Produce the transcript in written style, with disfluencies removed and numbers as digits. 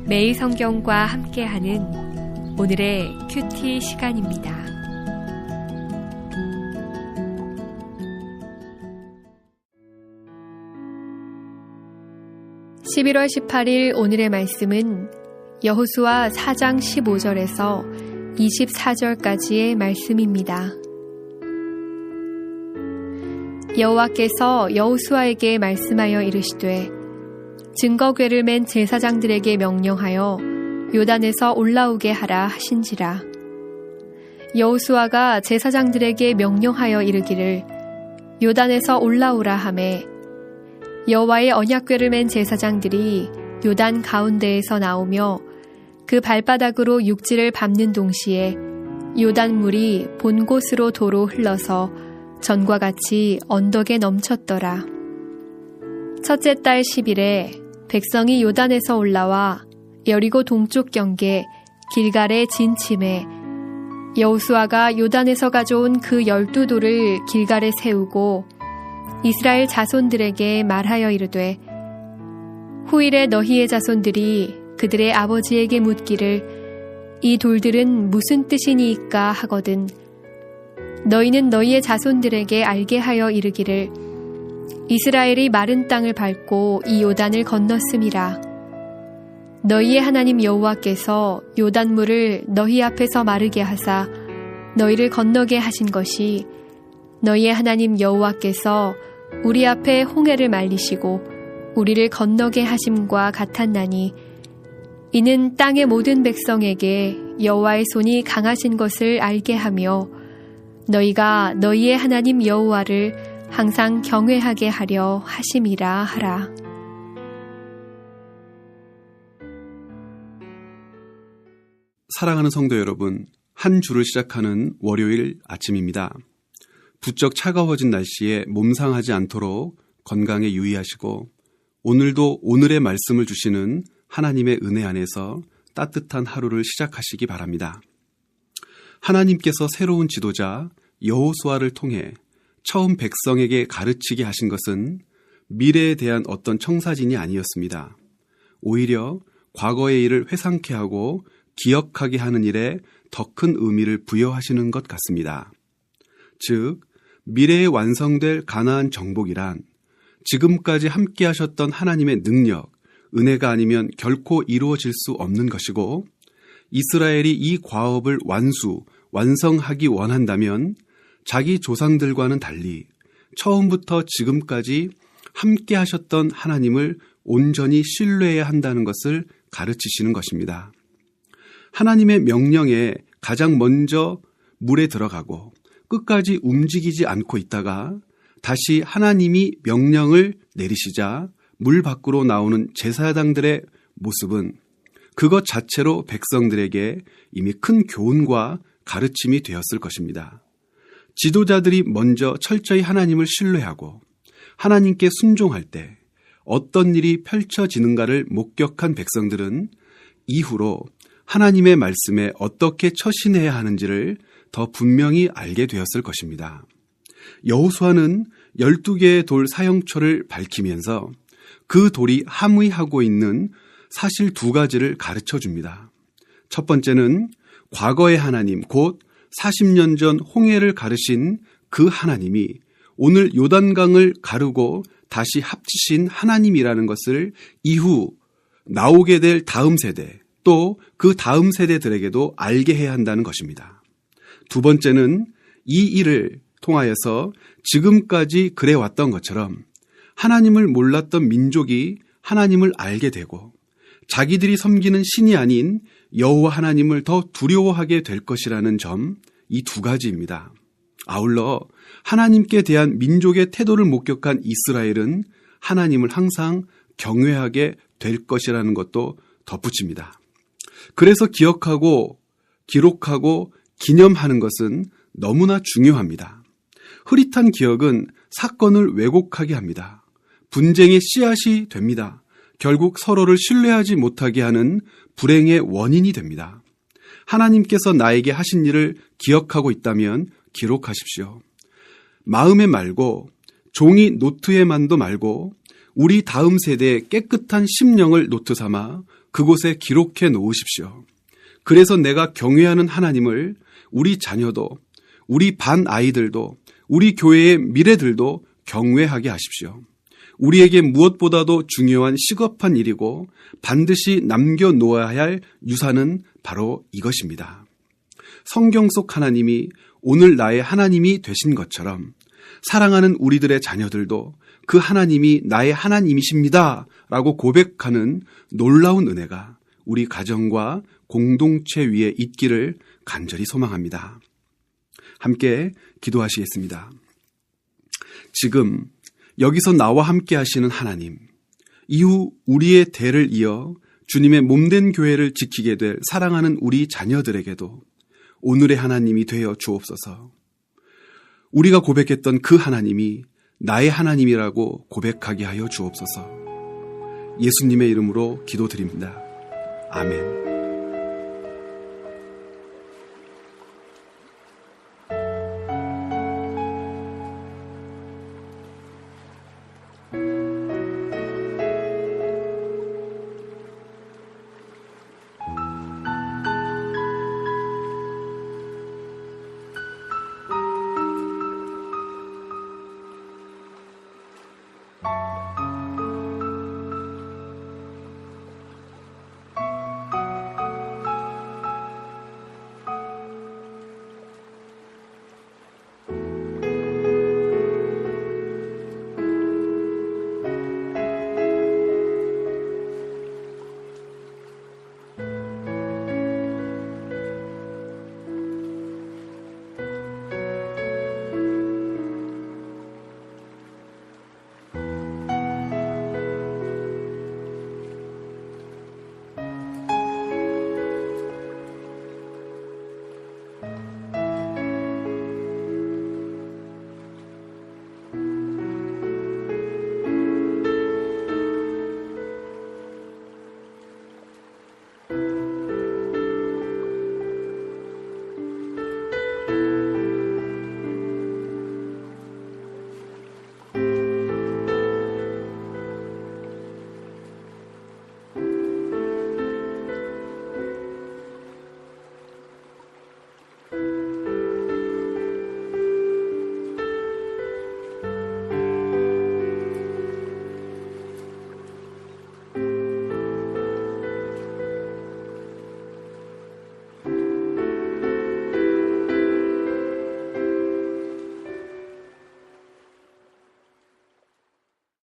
매일 성경과 함께하는 오늘의 큐티 시간입니다. (11월 18일) 오늘의 말씀은 여호수아 4장 15절에서 24절까지의 말씀입니다. 여호와께서 여호수아에게 말씀하여 이르시되 증거궤를 맨 제사장들에게 명령하여 요단에서 올라오게 하라 하신지라. 여호수아가 제사장들에게 명령하여 이르기를 요단에서 올라오라 하매 여호와의 언약궤를 맨 제사장들이 요단 가운데에서 나오며 그 발바닥으로 육지를 밟는 동시에 요단물이 본 곳으로 도로 흘러서 전과 같이 언덕에 넘쳤더라. 첫째 달 10일에 백성이 요단에서 올라와 여리고 동쪽 경계 길갈에 진침해 여호수아가 요단에서 가져온 그 12돌을 길갈에 세우고 이스라엘 자손들에게 말하여 이르되 후일에 너희의 자손들이 그들의 아버지에게 묻기를 이 돌들은 무슨 뜻이니이까 하거든 너희는 너희의 자손들에게 알게 하여 이르기를 이스라엘이 마른 땅을 밟고 이 요단을 건넜음이라. 너희의 하나님 여호와께서 요단물을 너희 앞에서 마르게 하사 너희를 건너게 하신 것이 너희의 하나님 여호와께서 우리 앞에 홍해를 말리시고 우리를 건너게 하심과 같았나니 이는 땅의 모든 백성에게 여호와의 손이 강하신 것을 알게 하며 너희가 너희의 하나님 여호와를 항상 경외하게 하려 하심이라 하라. 사랑하는 성도 여러분, 한 주를 시작하는 월요일 아침입니다. 부쩍 차가워진 날씨에 몸 상하지 않도록 건강에 유의하시고 오늘도 오늘의 말씀을 주시는 하나님의 은혜 안에서 따뜻한 하루를 시작하시기 바랍니다. 하나님께서 새로운 지도자 여호수아를 통해 처음 백성에게 가르치게 하신 것은 미래에 대한 어떤 청사진이 아니었습니다. 오히려 과거의 일을 회상케 하고 기억하게 하는 일에 더 큰 의미를 부여하시는 것 같습니다. 즉, 미래에 완성될 가나안 정복이란 지금까지 함께 하셨던 하나님의 능력, 은혜가 아니면 결코 이루어질 수 없는 것이고 이스라엘이 이 과업을 완성하기 원한다면 자기 조상들과는 달리 처음부터 지금까지 함께 하셨던 하나님을 온전히 신뢰해야 한다는 것을 가르치시는 것입니다. 하나님의 명령에 가장 먼저 물에 들어가고 끝까지 움직이지 않고 있다가 다시 하나님이 명령을 내리시자 물 밖으로 나오는 제사장들의 모습은 그것 자체로 백성들에게 이미 큰 교훈과 가르침이 되었을 것입니다. 지도자들이 먼저 철저히 하나님을 신뢰하고 하나님께 순종할 때 어떤 일이 펼쳐지는가를 목격한 백성들은 이후로 하나님의 말씀에 어떻게 처신해야 하는지를 더 분명히 알게 되었을 것입니다. 여호수아는 12개의 돌 사형초를 밝히면서 그 돌이 함의하고 있는 사실 두 가지를 가르쳐 줍니다. 첫 번째는 과거의 하나님, 곧 40년 전 홍해를 가르신 그 하나님이 오늘 요단강을 가르고 다시 합치신 하나님이라는 것을 이후 나오게 될 다음 세대, 또 그 다음 세대들에게도 알게 해야 한다는 것입니다. 두 번째는 이 일을 통하여서 지금까지 그래왔던 것처럼 하나님을 몰랐던 민족이 하나님을 알게 되고 자기들이 섬기는 신이 아닌 여호와 하나님을 더 두려워하게 될 것이라는 점, 이 두 가지입니다. 아울러 하나님께 대한 민족의 태도를 목격한 이스라엘은 하나님을 항상 경외하게 될 것이라는 것도 덧붙입니다. 그래서 기억하고 기록하고 기념하는 것은 너무나 중요합니다. 흐릿한 기억은 사건을 왜곡하게 합니다. 분쟁의 씨앗이 됩니다. 결국 서로를 신뢰하지 못하게 하는 불행의 원인이 됩니다. 하나님께서 나에게 하신 일을 기억하고 있다면 기록하십시오. 마음에 말고 종이 노트에만도 말고 우리 다음 세대의 깨끗한 심령을 노트 삼아 그곳에 기록해 놓으십시오. 그래서 내가 경외하는 하나님을 우리 자녀도, 우리 반 아이들도, 우리 교회의 미래들도 경외하게 하십시오. 우리에게 무엇보다도 중요한 시급한 일이고 반드시 남겨놓아야 할 유산은 바로 이것입니다. 성경 속 하나님이 오늘 나의 하나님이 되신 것처럼 사랑하는 우리들의 자녀들도 그 하나님이 나의 하나님이십니다 라고 고백하는 놀라운 은혜가 우리 가정과 공동체 위에 있기를 간절히 소망합니다. 함께 기도하시겠습니다. 지금 여기서 나와 함께 하시는 하나님, 이후 우리의 대를 이어 주님의 몸된 교회를 지키게 될 사랑하는 우리 자녀들에게도 오늘의 하나님이 되어 주옵소서. 우리가 고백했던 그 하나님이 나의 하나님이라고 고백하게 하여 주옵소서. 예수님의 이름으로 기도드립니다. 아멘.